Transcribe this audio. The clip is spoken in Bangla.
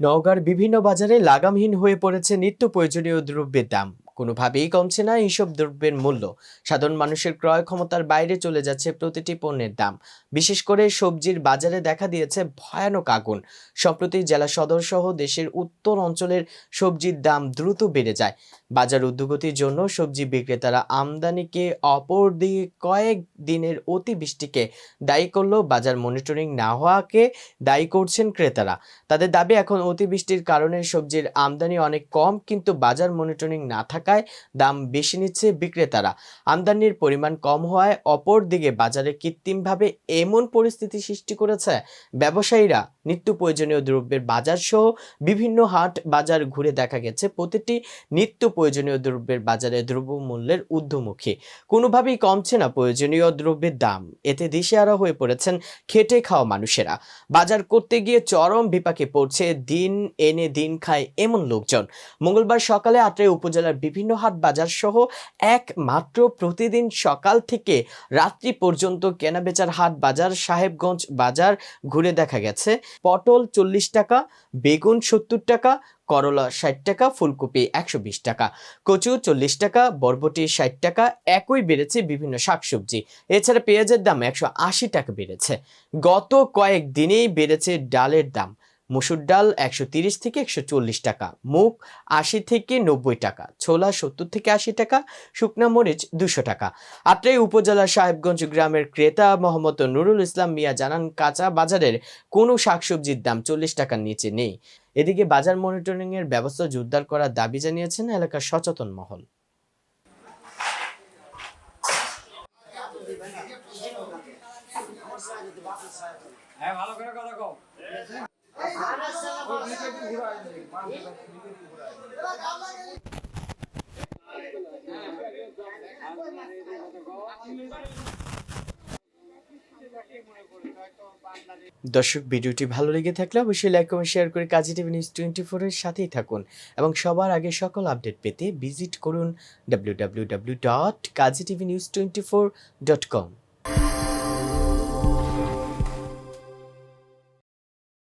নওগাঁর বিভিন্ন বাজারে লাগামহীন হয়ে পড়েছে নিত্য প্রয়োজনীয় দ্রব্যের দাম। কোনোভাবেই কমছে না এইসব দ্রব্যের মূল্য। সাধারণ মানুষের ক্রয় ক্ষমতার বাইরে চলে যাচ্ছে প্রতিটি পণ্যের দাম। বিশেষ করে সবজির বাজারে দেখা দিয়েছে ভয়ানক আগুন। সম্প্রতি জেলা সদর সহ দেশের উত্তর অঞ্চলের সবজির দাম দ্রুত বেড়ে যায়। বাজার ঊর্ধ্বগতির জন্য সবজি বিক্রেতারা আমদানিকে, অপর দিকে কয়েক দিনের অতিবৃষ্টিকে দায়ী করলেও বাজার মনিটরিং না হওয়াকে দায়ী করছেন ক্রেতারা। তাদের দাবি, এখন অতিবৃষ্টির কারণে সবজির আমদানি অনেক কম, কিন্তু বাজার মনিটরিং না থাকায় দাম বেশি নিচ্ছে বিক্রেতারা। আমদানির পরিমাণ কম হওয়ায় অপর দিকে বাজারে কৃত্রিমভাবে এমন পরিস্থিতি সৃষ্টি করেছে ব্যবসায়ীরা। নিত্য প্রয়োজনীয় দ্রব্যের বাজার সহ বিভিন্ন হাট বাজার ঘুরে দেখা গেছে প্রতিটি নিত্য প্রয়োজনীয় দ্রব্যের বাজারে দ্রব্যমূল্যের ঊর্ধ্বমুখী। কোনোভাবেই কমছে না প্রয়োজনীয় দ্রব্যের দাম। এতে দিশেহারা হয়ে পড়েছেন খেটে খাওয়া মানুষেরা। বাজার করতে গিয়ে চরম বিপাকে পড়ছে দিন এনে দিন খায় এমন লোকজন। মঙ্গলবার সকালে আত্রাই উপজেলার বিভিন্ন হাট বাজার সহ একমাত্র প্রতিদিন সকাল থেকে রাত্রি পর্যন্ত কেনাবেচার হাট বাজার সাহেবগঞ্জ বাজার ঘুরে দেখা গেছে পটল 40 টাকা, বেগুন 70 টাকা, করলা 60 টাকা, ফুলকপি 120 টাকা, কচু 40 টাকা, বরবটি 60 টাকা। একই বেড়েছে বিভিন্ন শাকসবজি। এছাড়া পেঁয়াজের দাম 180 টাকা বেড়েছে। গত কয়েক দিনেই বেড়েছে ডালের দাম। মসুর ডাল 130 থেকে 140 টাকা, মুগ 80 থেকে 90 টাকা, ছোলা 70 থেকে 80 টাকা, শুকনা মরিচ 200 টাকা। আত্রাই উপজেলার সাহেবগঞ্জ গ্রামের ক্রেতা মোহাম্মদ নুরুল ইসলাম মিয়া জানান, কাঁচা বাজারের কোনো শাকসবজির দাম 40 টাকার নিচে নেই। এদিকে বাজার মনিটরিং এর ব্যবস্থা জোরদার করার দাবি জানিয়েছেন এলাকার সচেতন মহল। দর্শক, ভিডিওটি ভালো লেগে থাকলে অবশ্যই লাইক কমেন্ট শেয়ার করে কাজী টিভি নিউজ 24 এর সাথেই থাকুন এবং সবার আগে সকল আপডেট পেতে ভিজিট করুন www.kazitv news24.com।